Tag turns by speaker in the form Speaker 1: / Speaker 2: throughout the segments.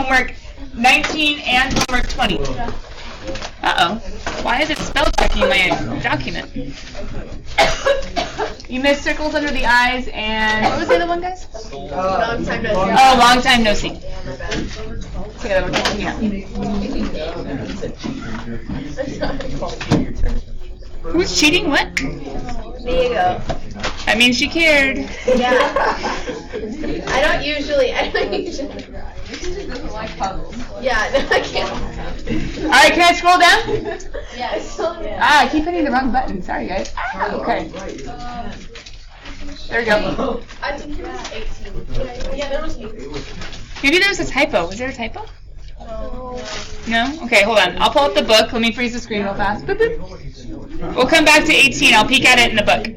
Speaker 1: homework 19 and homework 20. Uh-oh. Why is it spell checking my document? You missed circles under the eyes and what was the other one, guys?
Speaker 2: Long time no see.
Speaker 1: Oh, long time no see. Okay, we're catching up. Who's cheating? What?
Speaker 2: Diego.
Speaker 1: I mean, she cared.
Speaker 2: Yeah. I don't usually. Yeah, no, I can't.
Speaker 1: All right, can I scroll down?
Speaker 2: Yes.
Speaker 1: Ah, I keep hitting the wrong button. Sorry, guys. Okay. There we go.
Speaker 2: I think it was 18. Yeah, there was 18.
Speaker 1: Maybe there was a typo. Was there a typo?
Speaker 2: No.
Speaker 1: No? Okay, hold on. I'll pull up the book. Let me freeze the screen real fast. Boop, boop. We'll come back to 18. I'll peek at it in the book.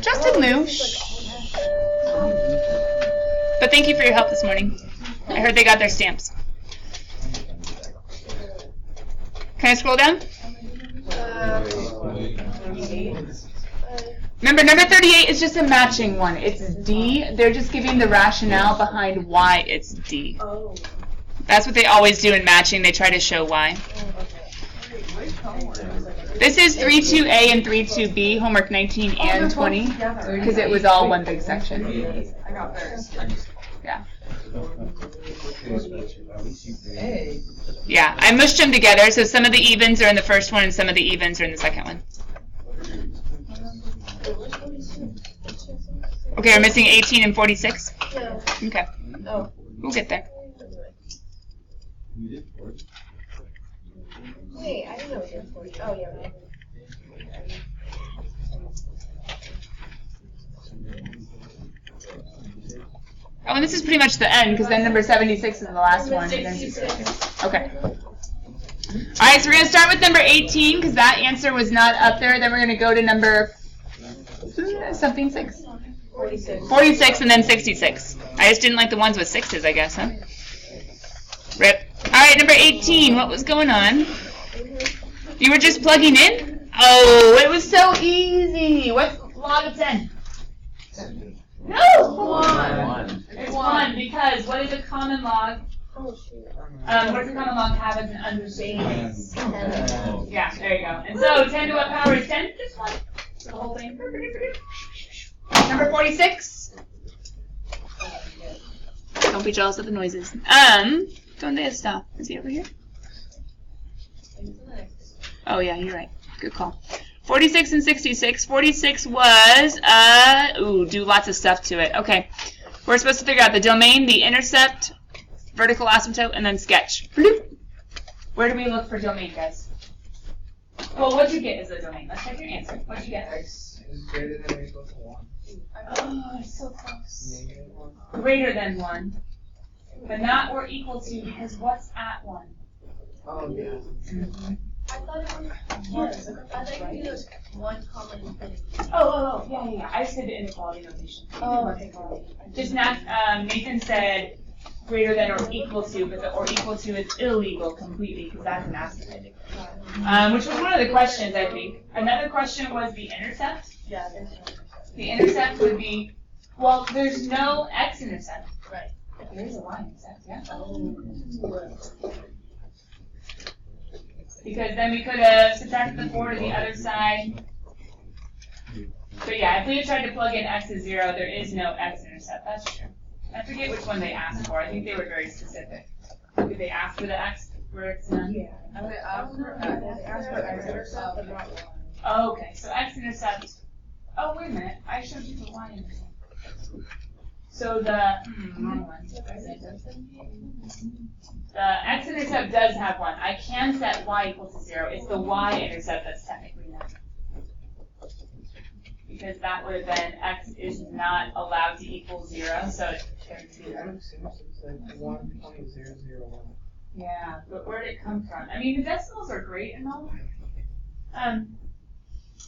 Speaker 1: Just a move. But thank you for your help this morning. I heard they got their stamps. Can I scroll down? Remember, number 38 is just a matching one. It's D. They're just giving the rationale behind why it's D. That's what they always do in matching. They try to show why. This is 3-2A and 3-2B, homework 19 and 20, because it was all one big section. Yeah. Yeah, I mushed them together, so some of the evens are in the first one and some of the evens are in the second one. Okay, we're missing 18 and 46?
Speaker 2: No.
Speaker 1: Okay.
Speaker 2: Oh.
Speaker 1: We'll get there.
Speaker 2: Wait, I didn't know it was 40. Oh, yeah, right.
Speaker 1: Oh, and this is pretty much the end, because then number 76 is the last one. Okay. All right, so we're going to start with number 18, because that answer was not up there. Then we're going to go to number something 6. 46 and then 66. I just didn't like the ones with 6s, I guess, huh? Rip. All right, number 18. What was going on? You were just plugging in? Oh, it was so easy. What's log of 10? No! 1. It's 1 because what is a common log? What does a common log have as an understatement? Yeah, there you go. And so 10 to what power is 10? Just 1. The whole thing. Number 46. Don't be jealous of the noises. Donde está? Is he over here? Oh yeah, you're right. Good call. 46 and 66. 46 was, do lots of stuff to it. Okay. We're supposed to figure out the domain, the intercept, vertical asymptote, and then sketch. Where do we look for domain, guys? Well, what'd you get as a domain? Let's check your answer. What'd you get?
Speaker 3: X is greater than or equal to 1.
Speaker 1: Oh, it's so close. Greater than 1. But not or equal to, because what's at 1?
Speaker 3: Oh, yeah.
Speaker 2: I thought it was you used 1 common infinity.
Speaker 1: Yeah. I said the inequality notation. Just Nathan said greater than or equal to, but the or equal to is illegal completely, because that's an asymptotic. Which was one of the questions, I think. Another question was the intercept.
Speaker 2: Yeah.
Speaker 1: The intercept would be, well, there's no x-intercept.
Speaker 2: Right.
Speaker 1: There's a y-intercept, yeah. Because then we could have subtracted the 4 to the other side. But yeah, if we had tried to plug in x is 0, there is no x-intercept. That's true. I forget which one they asked for. I think they were very specific. Did they ask for the x where it's none?
Speaker 4: Yeah. They asked for x-intercept.
Speaker 1: Oh, okay, so x-intercept. Oh, wait a minute. I showed you the y-intercept. So the wrong one. The x-intercept does have 1. I can set y equal to 0. It's the y-intercept that's technically none. Because that would have been x is not allowed to equal 0, so it turns 0. Yeah, but where did it come from? I mean, the decimals are great and all.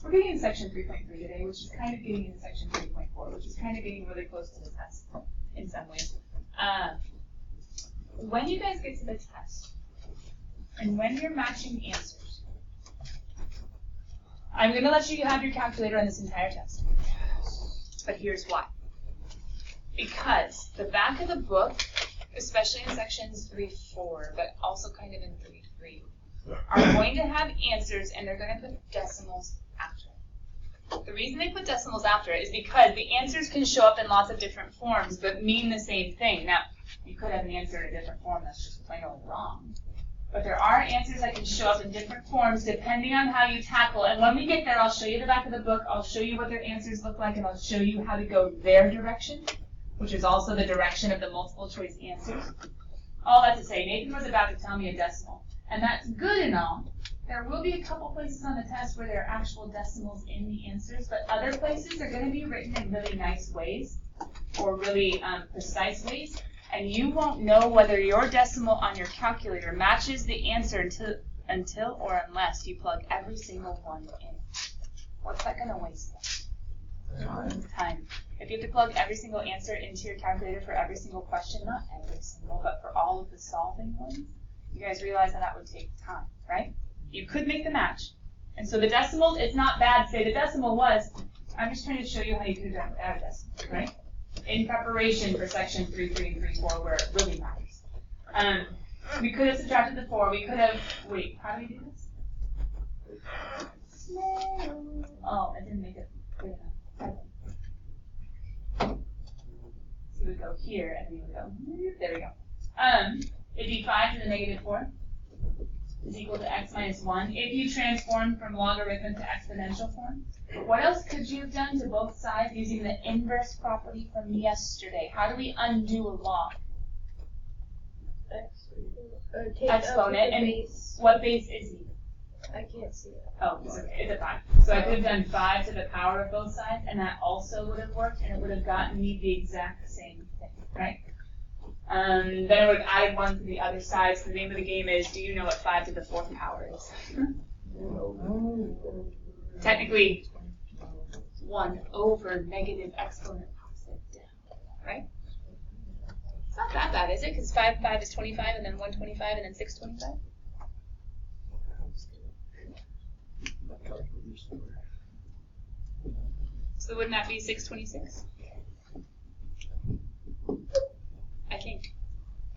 Speaker 1: We're getting in section 3.3 today, which is kind of getting into section 3.4, which is kind of getting really close to the test in some ways. When you guys get to the test, and when you're matching answers, I'm going to let you have your calculator on this entire test. But here's why. because the back of the book, especially in sections 3-4, but also kind of in 3-3, are going to have answers and they're going to put decimals after it. The reason they put decimals after it is because the answers can show up in lots of different forms but mean the same thing. Now, you could have an answer in a different form that's just plain old wrong. But there are answers that can show up in different forms depending on how you tackle. And when we get there, I'll show you the back of the book, I'll show you what their answers look like, and I'll show you how to go their direction, which is also the direction of the multiple choice answers. All that to say, Nathan was about to tell me a decimal. And that's good and all. There will be a couple places on the test where there are actual decimals in the answers, but other places are going to be written in really nice ways or really precise ways. And you won't know whether your decimal on your calculator matches the answer until or unless you plug every single one in. What's that going to waste? Time. If you have to plug every single answer into your calculator for every single question, not every single, but for all of the solving ones, you guys realize that would take time, right? You could make the match. And so the decimals, it's not bad to say the decimal was, I'm just trying to show you how you could have done it without a decimal, right? In preparation for section 3-3 and 3-4 where it really matters. We could have subtracted the 4. We could have, wait, how do we do this? Oh, I didn't make it good enough. So we would go here and then we would go, there we go. It'd be 5 to the negative 4 is equal to x minus 1 if you transform from logarithm to exponential form. What else could you have done to both sides using the inverse property from yesterday? How do we undo a log? Exponent. And
Speaker 2: base.
Speaker 1: what base is he?
Speaker 2: I can't see it.
Speaker 1: Oh, it's a 5. So I could have done 5 to the power of both sides, and that also would have worked, and it would have gotten me the exact same thing, right? Then I would have added 1 to the other side. So the name of the game is, do you know what 5 to the 4th power is? Technically, 1 over negative exponent opposite down, right? It's not that bad, is it? Because 5 is 25, and then 125, and then 625? So wouldn't that be 626? I think.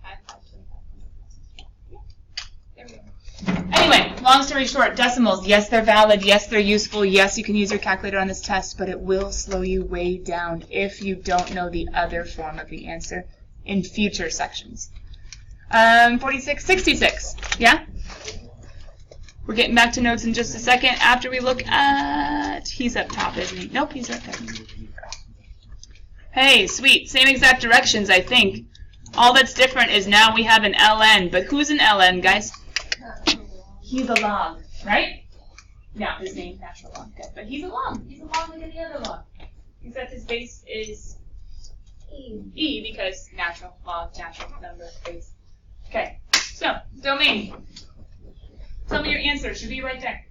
Speaker 1: 5, 25. Yeah. There we go. Anyway, long story short, decimals, yes, they're valid. Yes, they're useful. Yes, you can use your calculator on this test, but it will slow you way down if you don't know the other form of the answer in future sections. 46, 66. Yeah? We're getting back to notes in just a second after we look at, he's up top, isn't he? Nope, he's right there. Hey, sweet, same exact directions, I think. All that's different is now we have an ln, but who's an ln, guys? He's a log, right? Yeah, his name's natural log, good. But he's a log. He's a log like any other log. Except his base is E because natural log, natural number, base. Okay, so, domain. Tell me your answer. Should be right there.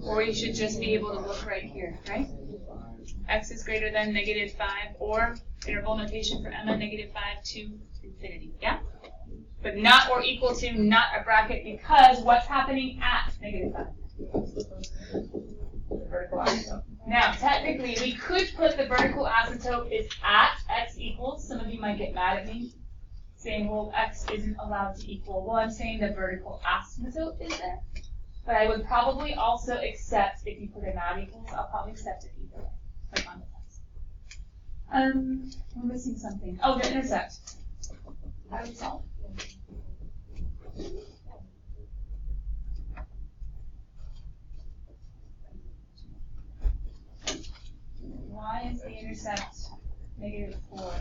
Speaker 1: Or you should just be able to look right here, right? X is greater than negative 5, or interval notation for Emma, negative 5 to infinity. Yeah? But not or equal to, not a bracket, because what's happening at negative 5? Vertical asymptote. Now, technically, we could put the vertical asymptote is at x equals. Some of you might get mad at me, saying, well, x isn't allowed to equal. Well, I'm saying the vertical asymptote is there. But I would probably also accept, if you put a not equals, I'll probably accept it either way, like on the test. We're missing something. Oh, the intercept. How do we solve? Why is the intercept negative 4?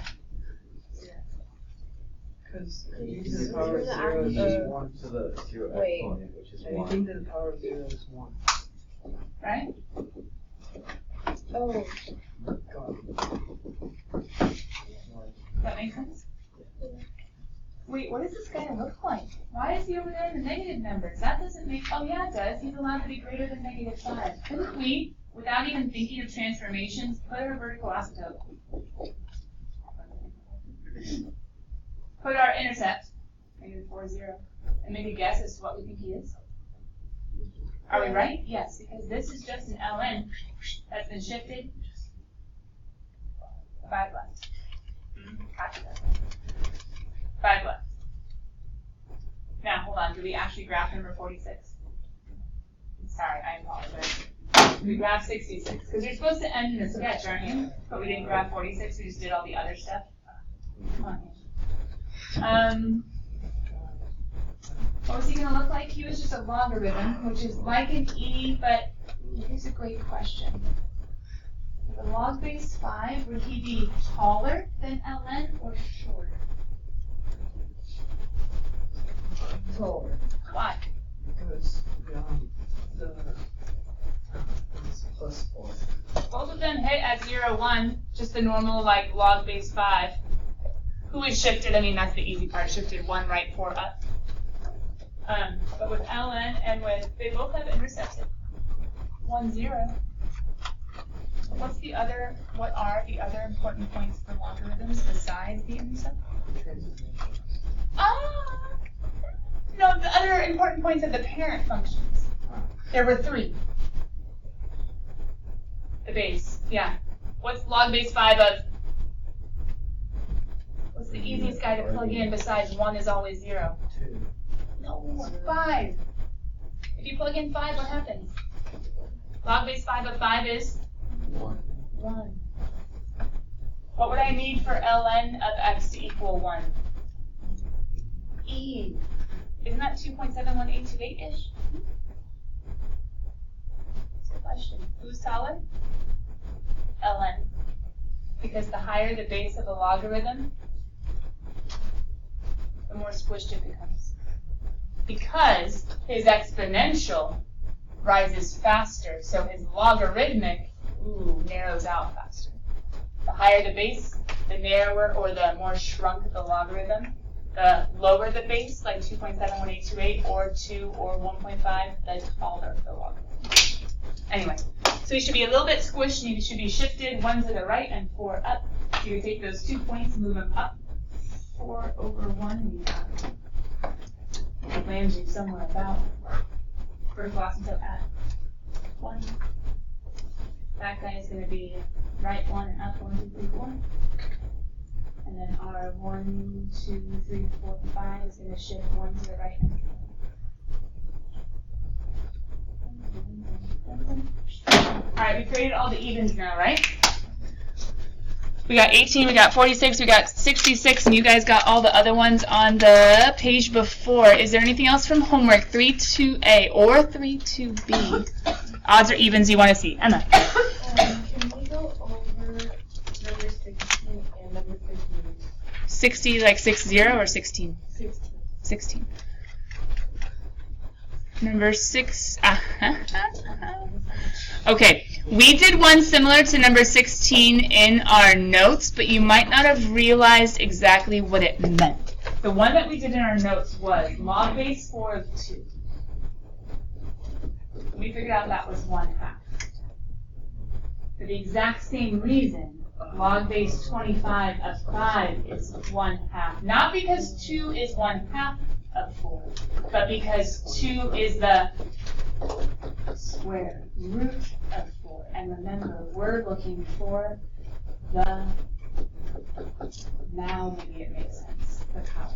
Speaker 3: Because anything to the power of 0 is just 1 to the 0 exponent, which is 1. Anything to the power of 0 is 1.
Speaker 1: Right?
Speaker 2: Oh.
Speaker 3: God.
Speaker 1: Does that make sense? Wait, what does this guy look like? Why is he over there in the negative numbers? That doesn't make, oh yeah, it does. He's allowed to be greater than negative 5. Couldn't we, without even thinking of transformations, put our vertical asymptote? Put our intercept, negative 4, 0, and make a guess as to what we think he is. Are we right? Yes, because this is just an ln that's been shifted we actually graph number 46? Sorry, I apologize. We graphed 66, because you're supposed to end in a sketch, aren't you? But we didn't graph 46, we just did all the other stuff. Come on. What was he going to look like? He was just a logarithm, which is like an e, but here's a great question. With a log base 5, would he be taller than ln or shorter?
Speaker 3: Taller.
Speaker 1: Why?
Speaker 3: Because it's plus 4.
Speaker 1: Both of them hit at 0, 1, just the normal like log base 5. Who is shifted? I mean, that's the easy part. Shifted 1 right, 4 up. But with ln and with, they both have intercepted 1, 0. What are the other important points for logarithms besides the intercept? No, the other important points of the parent functions. There were 3. The base, yeah. What's log base 5 of? What's the easiest guy to plug in besides 1 is always 0?
Speaker 3: 2.
Speaker 1: No, 5. If you plug in 5, what happens? Log base 5 of 5 is?
Speaker 3: 1.
Speaker 1: 1. What would I need for ln of x to equal 1? E. Isn't that 2.71828-ish? That's the question. Who's taller? ln. Because the higher the base of a logarithm, the more squished it becomes. Because his exponential rises faster, so his logarithmic narrows out faster. The higher the base, the narrower or the more shrunk the logarithm. The lower the base, like 2.71828 or 2 or 1.5, the taller the logarithm. Anyway, so he should be a little bit squished, and he should be shifted 1 to the right and 4 up. So you take those 2 points and move them up. 4 over 1, and it lands you somewhere about vertical asymptote at 1. That guy is going to be right 1 and up 1, 2, 3, 4. And then our 1, 2, 3, 4, 5 is going to shift 1 to the right. Alright, we created all the evens now, right? We got 18, we got 46, we got 66, and you guys got all the other ones on the page before. Is there anything else from homework? 3-2A or 3-2B? Odds or evens you want to see? Emma.
Speaker 2: Can we go over number 16 and number 15?
Speaker 1: 60 like 60 or 16?
Speaker 2: 16.
Speaker 1: 16. Number 6. Okay, we did one similar to number 16 in our notes, but you might not have realized exactly what it meant. The one that we did in our notes was log base 4 of 2. We figured out that was 1/2. For the exact same reason, log base 25 of 5 is 1/2. Not because 2 is 1/2 of 4, but because 2 is the square root of 4. And remember, we're looking for the, now maybe it makes sense, the power.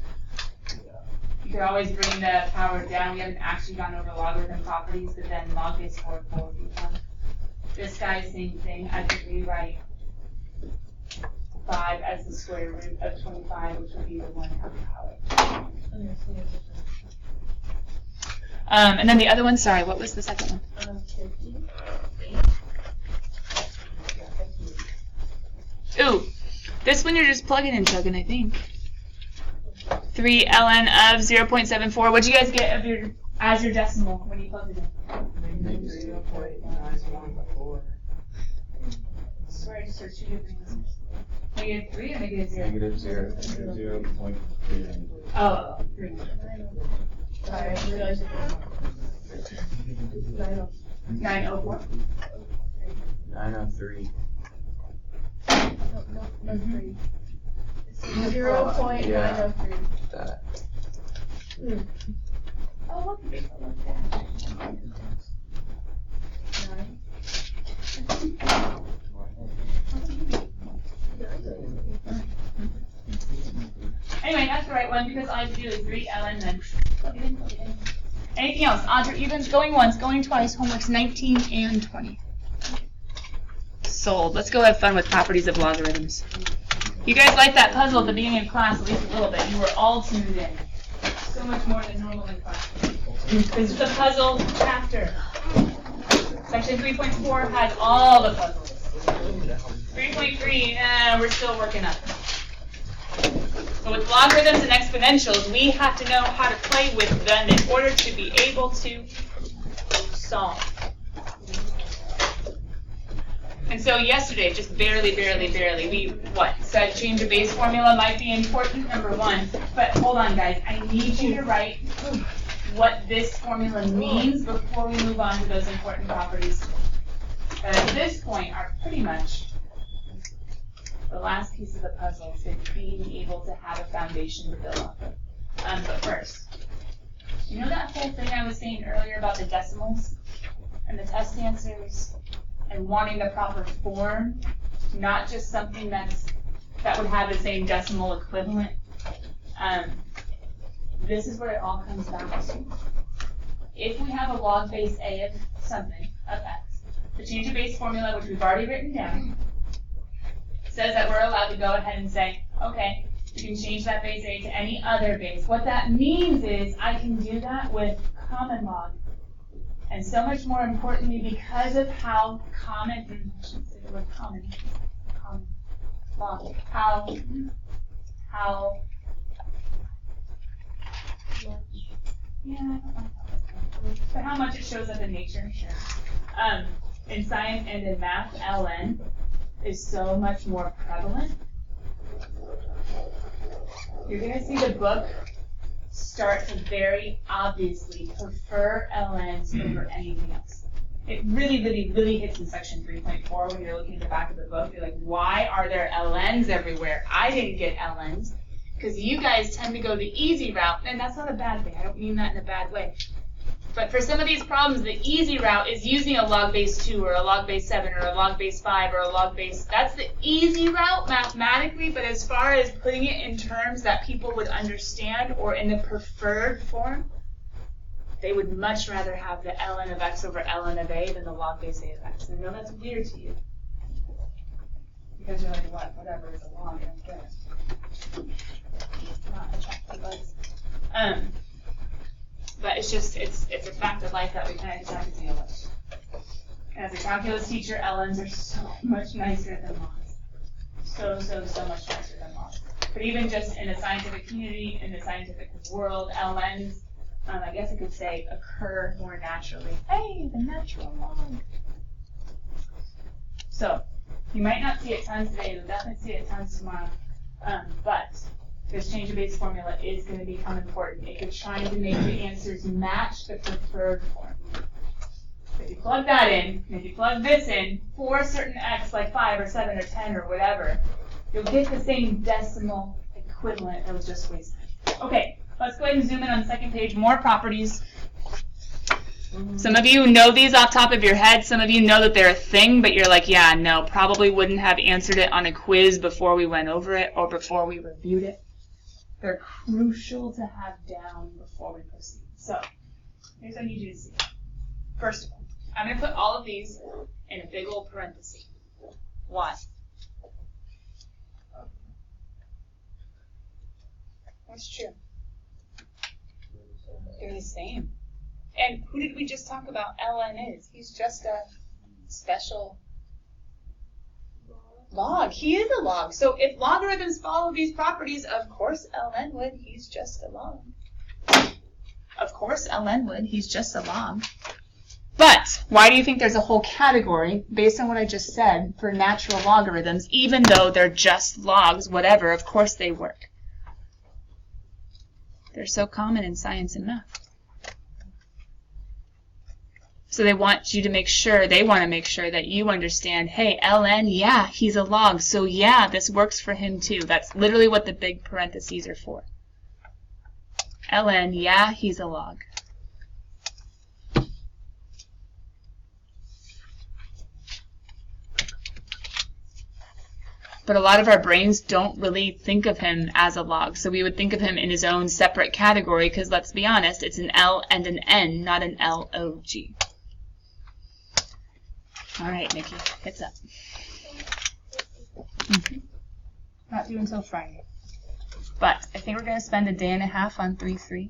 Speaker 1: You could always bring the power down. We haven't actually gone over logarithm properties, but then log base 4 of 4 would be fun. This guy, same thing. I could rewrite 5 as the square root of 25, which would be the 1/2 power. And then the other one, sorry, what was the second one?
Speaker 2: 50.
Speaker 1: Ooh, this one you're just plugging and chugging, I think. 3 ln of 0.74. What'd you guys get of your as your decimal when you plugged it in?
Speaker 3: Negative 0.914.
Speaker 1: Sorry, I just heard 2 different answers. Negative 3 or negative 0?
Speaker 4: Negative 0.3.
Speaker 1: Oh, 3.
Speaker 2: Sorry, I realized it.
Speaker 1: 904.
Speaker 4: 903.
Speaker 2: No, 3. 0.903.
Speaker 4: That.
Speaker 1: Oh, look at that. Anyway, that's the right one because all I have to do is 3 ln then. Anything else? Odds or evens? Going once, going twice. Homework's 19 and 20. Sold. Let's go have fun with properties of logarithms. You guys liked that puzzle at the beginning of class, at least a little bit. You were all tuned in. So much more than normal in class. This is the puzzle chapter. Section 3.4 has all the puzzles. 3.3, we're still working on it. So with logarithms and exponentials, we have to know how to play with them in order to be able to solve. And so yesterday, just barely, we said change of base formula might be important, number one. But hold on, guys. I need you to write what this formula means before we move on to those important properties that at this point are pretty much the last piece of the puzzle to being able to have a foundation to build off of. But first, you know that whole thing I was saying earlier about the decimals and the test answers and wanting the proper form, not just something that would have the same decimal equivalent? This is where it all comes down to. If we have a log base A of something, of x, the change of base formula, which we've already written down, says that we're allowed to go ahead and say, okay, you can change that base A to any other base. What that means is I can do that with common log. And so much more importantly, because of how common, I shouldn't say the word common log, how yeah, I don't like that word. But how much it shows up in nature, sure. In science and in math, ln is so much more prevalent. You're going to see the book start to very obviously prefer ln's over anything else. It really hits in section 3.4 when you're looking at the back of the book. You're like, why are there ln's everywhere? I didn't get ln's because you guys tend to go the easy route, and that's not a bad thing. I don't mean that in a bad way. But for some of these problems, the easy route is using a log base 2 or a log base 7 or a log base 5 or a log base. That's the easy route mathematically, but as far as putting it in terms that people would understand or in the preferred form, they would much rather have the ln of x over ln of a than the log base a of x. And I know that's weird to you. Because you're like, what? Whatever, it's a log, I don't get it. Not attractive bugs. But it's just, it's a fact of life that we kind of just have to deal with. And as a calculus teacher, ln's are so much nicer than logs. So much nicer than logs. But even just in the scientific community, in the scientific world, ln's, I guess I could say, occur more naturally. Hey, the natural log. So, you might not see it tons today, you'll definitely see it tons tomorrow. But this change of base formula is going to become important if you're trying to make the answers match the preferred form. So if you plug that in, and if you plug this in for a certain x, like 5 or 7 or 10 or whatever, you'll get the same decimal equivalent that was just wasted. Okay, let's go ahead and zoom in on the second page. More properties. Some of you know these off the top of your head. Some of you know that they're a thing, but you're like, yeah, no, probably wouldn't have answered it on a quiz before we went over it or before we reviewed it. They're crucial to have down before we proceed. So, here's what I need you to see. First of all, I'm going to put all of these in a big old parenthesis. Why? That's true. They're the same. And who did we just talk about ln is? He's just a special log. He is a log. So if logarithms follow these properties, of course ln would. He's just a log. Of course ln would. He's just a log. But why do you think there's a whole category, based on what I just said, for natural logarithms, even though they're just logs, whatever, of course they work? They're so common in science and math. So they want you to make sure, they want to make sure that you understand, hey, ln, yeah, he's a log, so yeah, this works for him too. That's literally what the big parentheses are for. ln, yeah, he's a log. but a lot of our brains don't really think of him as a log. So we would think of him in his own separate category because, let's be honest, it's an L and an N, not an LOG. All right, Nikki, it's up. Not due until Friday. But I think we're going to spend a day and a half on 3-3.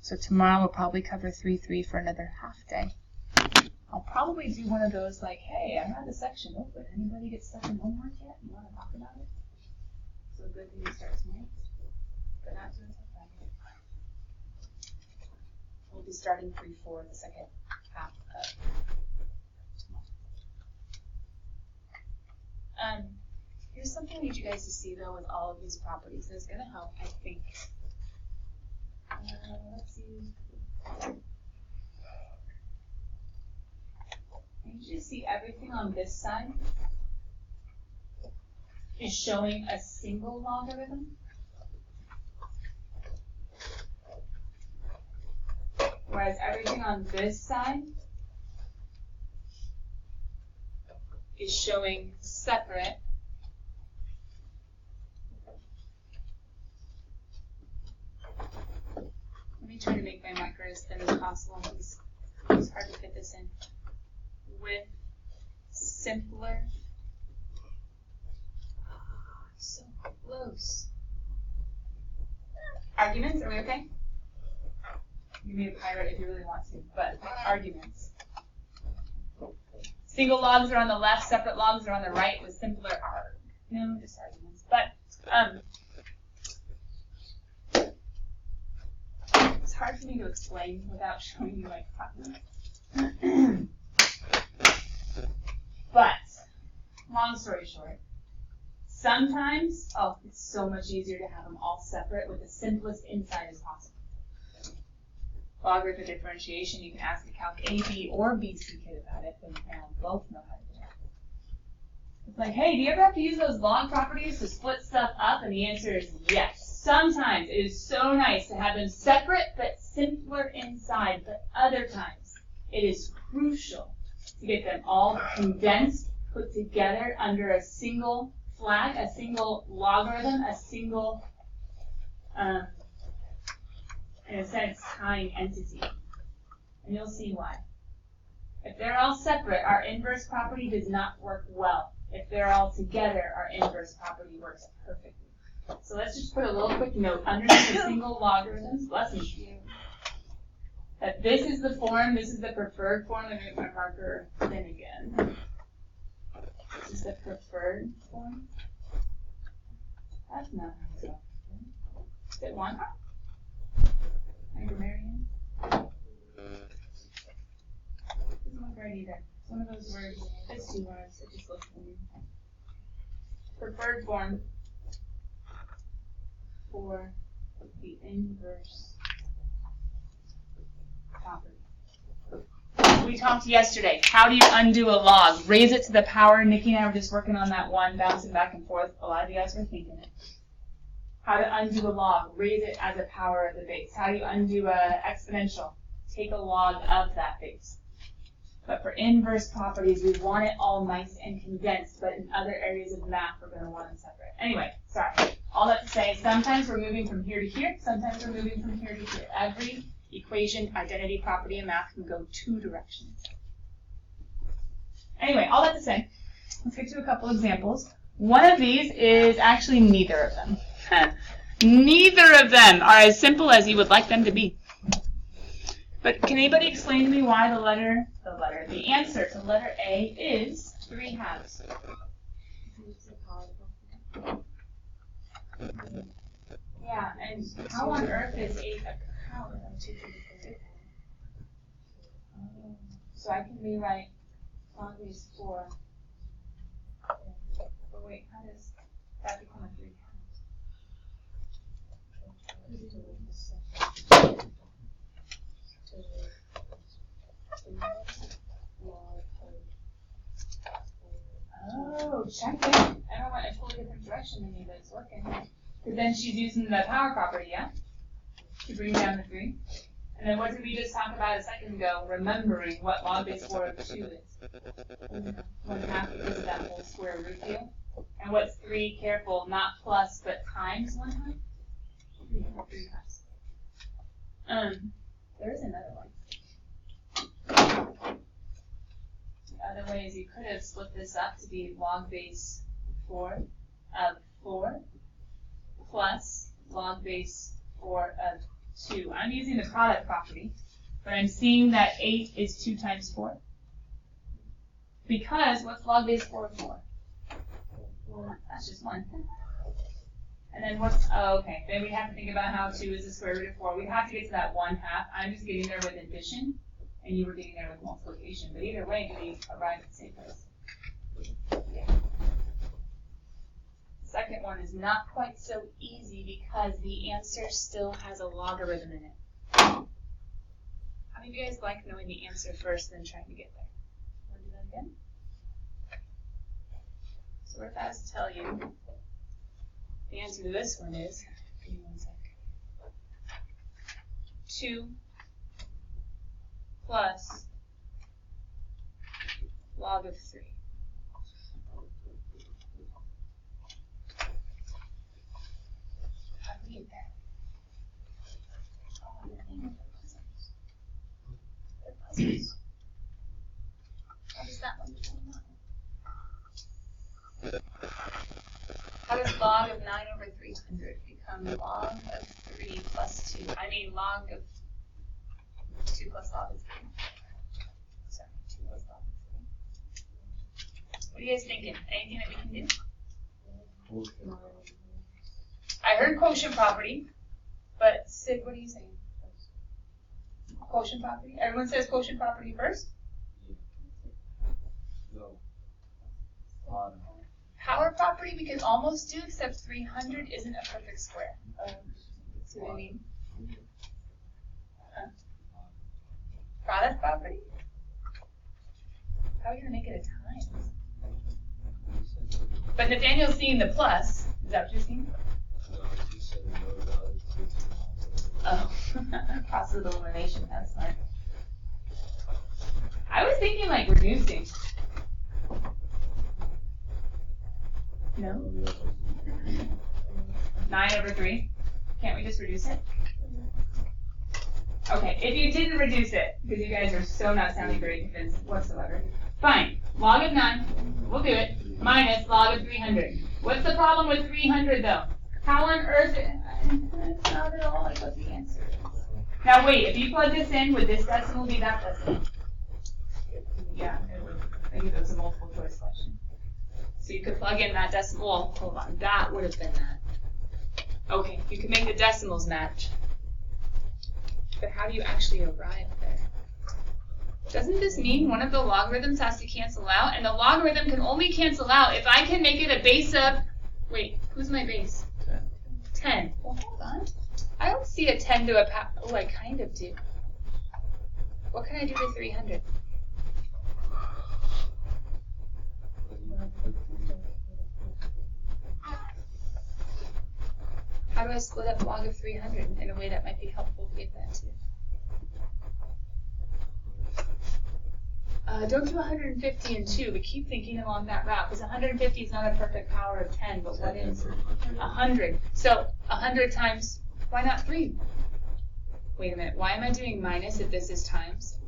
Speaker 1: So tomorrow we'll probably cover 3-3 for another half day. I'll probably do one of those like, hey, I have the section open. Anybody get stuck in homework yet? You want to talk about it? So good thing we start tonight. But not due until Friday. We'll be starting 3-4 the second half of tomorrow. Here's something I need you guys to see, though, with all of these properties. That's going to help, I think. Let's see. I need you to see everything on this side is showing a single logarithm. Whereas everything on this side is showing separate. Let me try to make my marker as thin as possible because it's hard to fit this in. With simpler. So close. Arguments, are we okay? You can be a pirate if you really want to, but arguments. Single logs are on the left, separate logs are on the right with simpler arg. No, just arguments. But it's hard for me to explain without showing you like problems. But, long story short, sometimes, it's so much easier to have them all separate with the simplest inside as possible. Logarithm differentiation, you can ask the Calc A, B, or BC kid about it, and both know how to do it. It's like, hey, do you ever have to use those log properties to split stuff up? And the answer is yes. Sometimes it is so nice to have them separate but simpler inside, but other times it is crucial to get them all condensed, put together under a single flag, a single logarithm, a single, in a sense, time entity. And you'll see why. If they're all separate, our inverse property does not work well. If they're all together, our inverse property works perfectly. So let's just put a little quick note underneath the single logarithms, bless me, that this is the form, this is the preferred form. Let me make my marker thin again. This is the preferred form. That's not how it's going. Is it one? Anchor Marion? Doesn't look right either. It's one of those words, it's two words, it just looks weird. Preferred form for the inverse property. We talked yesterday. How do you undo a log? Raise it to the power. Nikki and I were just working on that one, bouncing back and forth. A lot of you guys were thinking it. How to undo a log? Raise it as a power of the base. How do you undo an exponential? Take a log of that base. But for inverse properties, we want it all nice and condensed, but in other areas of math, we're going to want them separate. Anyway, sorry. All that to say, sometimes we're moving from here to here, sometimes we're moving from here to here. Every equation, identity, property in math can go two directions. Anyway, all that to say, let's get to a couple examples. One of these is actually neither of them. Neither of them are as simple as you would like them to be. But can anybody explain to me why the answer to letter A is 3/2? Yeah, and how on earth is 8 a power? So I can rewrite Congress 4. But wait, how does that become a 3/2? Oh, check it. I went a totally different direction than you, but it's working. Because then she's using the power property, yeah? To bring down the 3. And then what did we just talk about a second ago? Remembering what log base 4 of 2 is. 1/2 because of that whole square root deal. And what's 3? Careful, not plus, but times 1 half. 3 halves. There is another one. The other way is you could have split this up to be log base 4 of 4 plus log base 4 of 2. I'm using the product property, but I'm seeing that 8 is 2 times 4. Because what's log base 4 of 4? That's just 1. And then what's, oh, okay, then we have to think about how 2 is the square root of 4. We have to get to that 1 half. I'm just getting there with addition, and you were getting there with multiplication. But either way, we arrive at the same place. Yeah. Second one is not quite so easy because the answer still has a logarithm in it. How many of you guys like knowing the answer first and then trying to get there? Want to do that again? So what if I was to tell you the answer to this one is, give me 1 sec, 2 plus log of 3. How do we get there? Oh, they're puzzles. They're puzzles. How does that one become 9? How does log of 9 over 300 become log of 3 plus 2? I mean log of 2 plus log of 3. Sorry, 2 plus log of 3. What are you guys thinking? Anything that we can do? I heard quotient property, but Sid, what are you saying? Quotient property? Everyone says quotient property first?
Speaker 4: No.
Speaker 1: Power property we can almost do, except 300 isn't a perfect square. See what I mean? Huh? Product property? How are we going to make it a times? But Nathaniel's seeing the plus. Is that what you're seeing? Oh, process of elimination. That's smart. I was thinking like reducing. No? 9 over 3? Can't we just reduce it? Okay, if you didn't reduce it, because you guys are so not sounding very convinced whatsoever, fine. Log of 9, we'll do it, minus log of 300. What's the problem with 300 though? How on earth, it's not at all like what the answer is. Now wait, if you plug this in, would this decimal be that decimal? Yeah, it would. I think it was a multiple choice question. So you could plug in that decimal, well, hold on, that would have been that. Okay, you can make the decimals match. But how do you actually arrive there? Doesn't this mean one of the logarithms has to cancel out? And the logarithm can only cancel out if I can make it a base of, wait, who's my base? 10. Well, hold on. I don't see a 10 to a power, oh, I kind of do. What can I do to 300? How do I split up log of 300 in a way that might be helpful to get that to? Don't do 150 and 2, but keep thinking along that route, because 150 is not a perfect power of 10, but what is 100? So 100 times, why not 3? Wait a minute, why am I doing minus if this is times?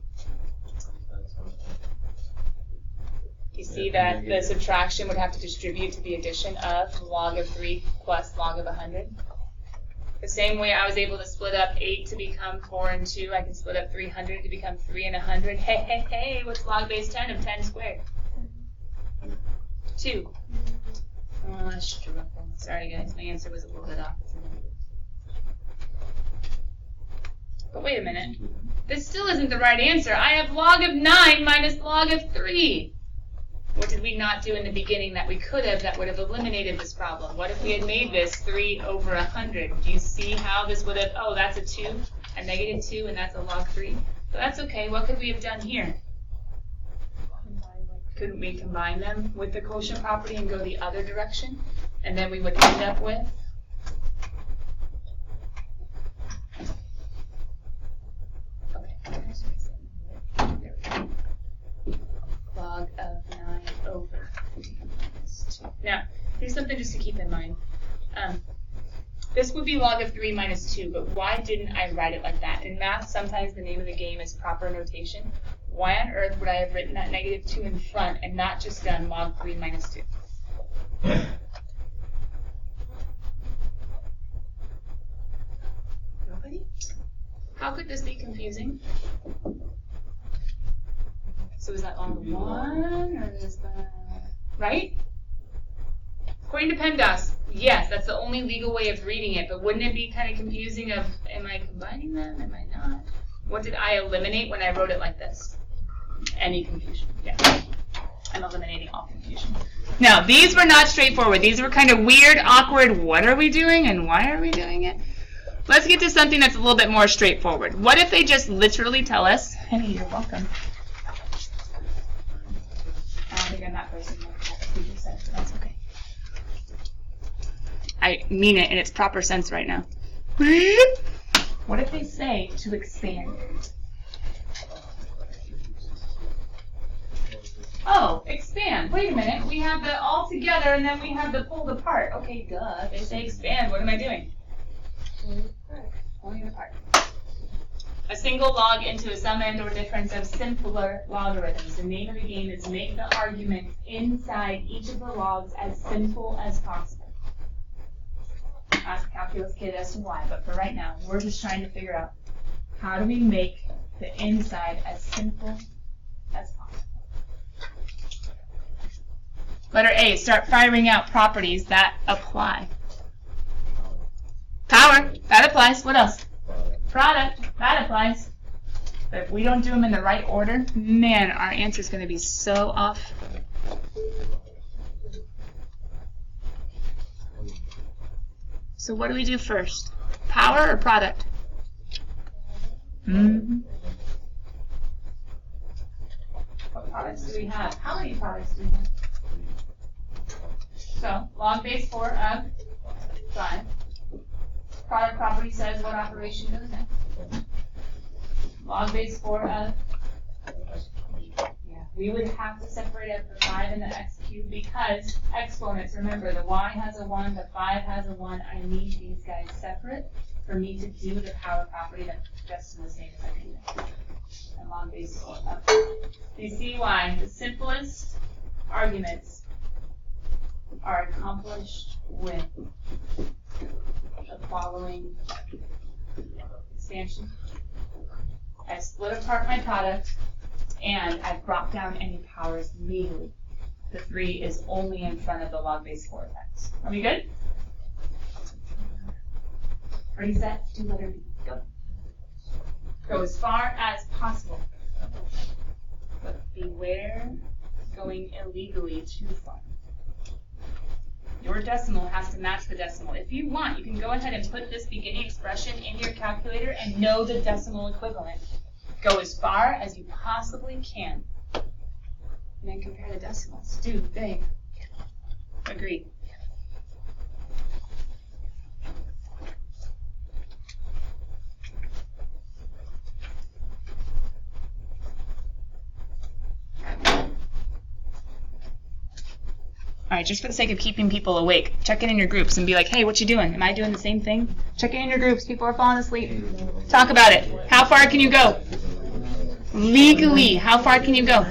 Speaker 1: You see that the subtraction would have to distribute to the addition of log of 3 plus log of 100. The same way I was able to split up 8 to become 4 and 2, I can split up 300 to become 3 and 100. Hey, hey, hey, what's log base 10 of 10 squared? 2. Oh, that's true. Sorry guys, my answer was a little bit off. But wait a minute. This still isn't the right answer. I have log of 9 minus log of 3. What did we not do in the beginning that we could have that would have eliminated this problem? What if we had made this 3 over 100? Do you see how this would have, oh, that's a 2, a negative 2, and that's a log 3? But that's okay. What could we have done here? Couldn't we combine them with the quotient property and go the other direction? And then we would end up with log of 9 over 3 minus 2. Now, Here's something just to keep in mind. This would be log of 3 minus 2, but why didn't I write it like that? In math, sometimes the name of the game is proper notation. Why on earth would I have written that negative 2 in front and not just done log 3 minus 2? Nobody? How could this be confusing? So is that log 1, or is that... Right? According to PEMDAS, yes, that's the only legal way of reading it, but wouldn't it be kind of confusing of, am I combining them, am I not? What did I eliminate when I wrote it like this? Any confusion, yeah. I'm eliminating all confusion. Now, these were not straightforward. These were kind of weird, awkward, what are we doing and why are we doing it? Let's get to something that's a little bit more straightforward. What if they just literally tell us, hey, you're welcome. I don't think I'm that person. That's okay. I mean it in its proper sense right now. What if they say to expand? Oh, expand. Wait a minute. We have the all together and then we have the pulled apart. Okay, duh. If they say expand, what am I doing? Pulling it apart. A single log into a sum and or difference of simpler logarithms. The name of the game is make the arguments inside each of the logs as simple as possible. Ask a calculus kid as to why, but for right now, we're just trying to figure out how do we make the inside as simple as possible. Letter A, start firing out properties that apply. Power, that applies. What else? Product, that applies. But if we don't do them in the right order, man, our answer is going to be so off. So what do we do first? Power or product? What products do we have? How many products do we have? So, log base 4 of 5. Product property says what operation goes in. Log base 4 of... Yeah, we would have to separate out the 5 and the x cubed because exponents, remember, the y has a 1, the 5 has a 1. I need these guys separate for me to do the power property that Justin was saying a second ago. And log base 4 of 5. Do you see why the simplest arguments are accomplished with the following expansion? I split apart my product and I brought down any powers legally. The 3 is only in front of the log base 4 of x. Are we good? Ready, set, do letter B. Go. Go as far as possible. But beware going illegally too far. Your decimal has to match the decimal. If you want, you can go ahead and put this beginning expression in your calculator and know the decimal equivalent. Go as far as you possibly can. And then compare the decimals. Do they agree? All right, just for the sake of keeping people awake, check in your groups and be like, hey, what you doing? Am I doing the same thing? Check in your groups. People are falling asleep. Talk about it. How far can you go? Legally, how far can you go?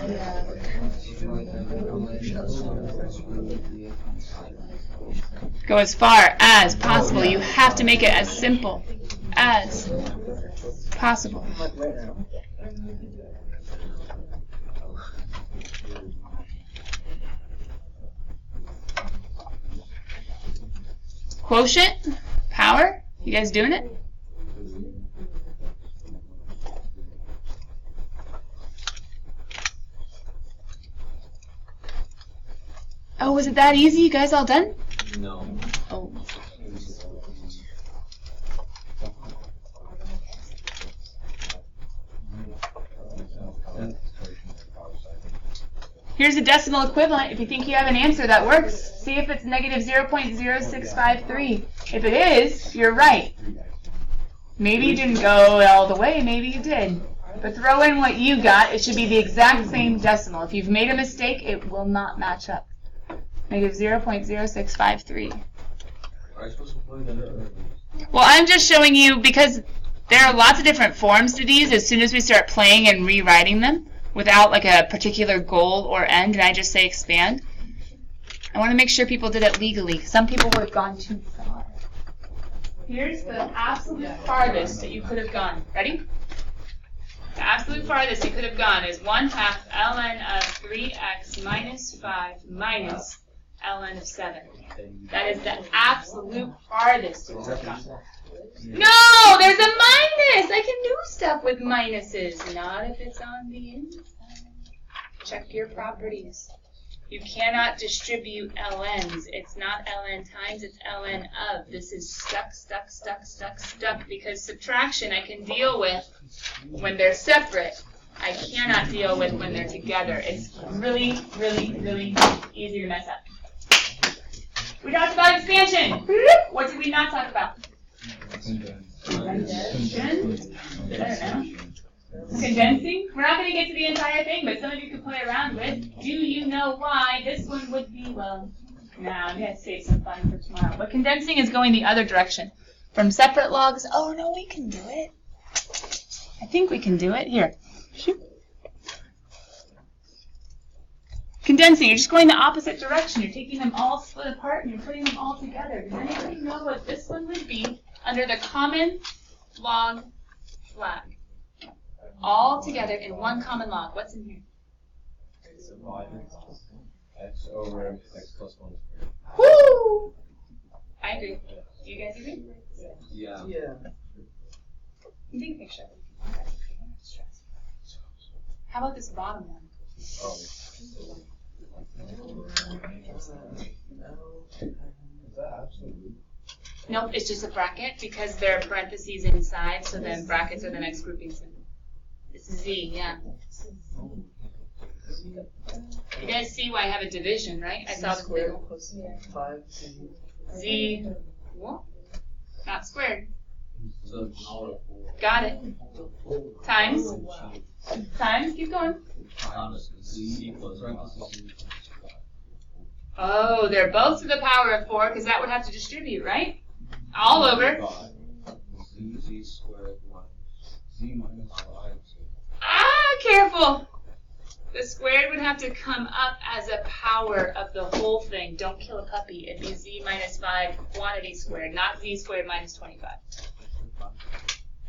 Speaker 1: Go as far as possible. You have to make it as simple as possible. Quotient? Power? You guys doing it? Oh, was it that easy? You guys all done?
Speaker 3: No.
Speaker 1: Oh. Here's a decimal equivalent. If you think you have an answer that works, see if it's negative 0.0653. If it is, you're right. Maybe you didn't go all the way, maybe you did. But throw in what you got. It should be the exact same decimal. If you've made a mistake, it will not match up. Negative 0.0653.
Speaker 4: Are you supposed to plug that in?
Speaker 1: Well, I'm just showing you because there are lots of different forms to these as soon as we start playing and rewriting them without like a particular goal or end, and I just say expand. I want to make sure people did it legally. Some people would have gone too far. Here's the absolute farthest that you could have gone. Ready? The absolute farthest you could have gone is 1/2 ln of 3x minus 5 minus ln of 7. That is the absolute farthest you could have gone. No, there's a minus. I can do stuff with minuses. Not if it's on the inside. Check your properties. You cannot distribute ln's. It's not ln times, it's ln of. This is stuck, stuck, stuck, stuck, stuck, because subtraction I can deal with when they're separate. I cannot deal with when they're together. It's really, really, really easy to mess up. We talked about expansion. What did we not talk about? Condensation? I don't know. Condensing? We're not going to get to the entire thing, but some of you could play around with. Do you know why this one would be, well, nah, I'm going to save some fun for tomorrow. But condensing is going the other direction. From separate logs, oh no, we can do it. I think we can do it. Here. Condensing, you're just going the opposite direction. You're taking them all split apart and you're putting them all together. Does anybody know what this one would be under the common log flag? All together in one common log. What's in here?
Speaker 4: X over x plus 1.
Speaker 1: Woo! I agree. Do you guys agree?
Speaker 4: Yeah.
Speaker 3: Yeah.
Speaker 1: Take a picture. How about this bottom one?
Speaker 4: Oh. Is that absolute?
Speaker 1: Nope, it's just a bracket because there are parentheses inside, so then brackets are the next grouping symbol. It's Z, yeah. You guys see why I have a division, right? I saw this big one.
Speaker 3: 5z.
Speaker 1: Z, what? Not squared.
Speaker 4: So power of 4.
Speaker 1: Got it. Times. Times, keep going.
Speaker 4: Times z plus parentheses.
Speaker 1: Oh, they're both to the power of 4 because that would have to distribute, right? All over.
Speaker 4: Z squared minus z minus 5.
Speaker 1: Ah, careful. The squared would have to come up as a power of the whole thing. Don't kill a puppy. It'd be z minus 5 quantity squared, not z squared minus 25.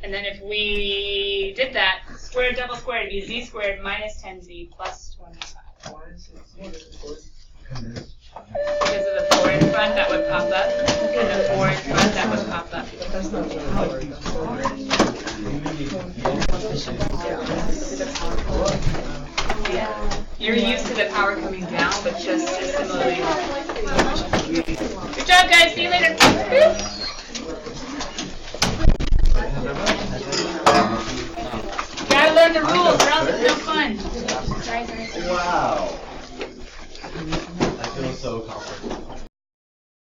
Speaker 1: And then if we did that, squared double squared, it'd be z squared minus 10z plus 25.
Speaker 3: Why is it z squared?
Speaker 1: Because of the 4 in front, that would pop up. And the 4 in front, that would pop up.
Speaker 3: But that's not the power.
Speaker 1: Yeah. You're used to the power coming down, but just as similarly. Good job, guys. See you later. You gotta learn the rules, or else it's no fun. Sorry.
Speaker 4: Wow. I feel so confident.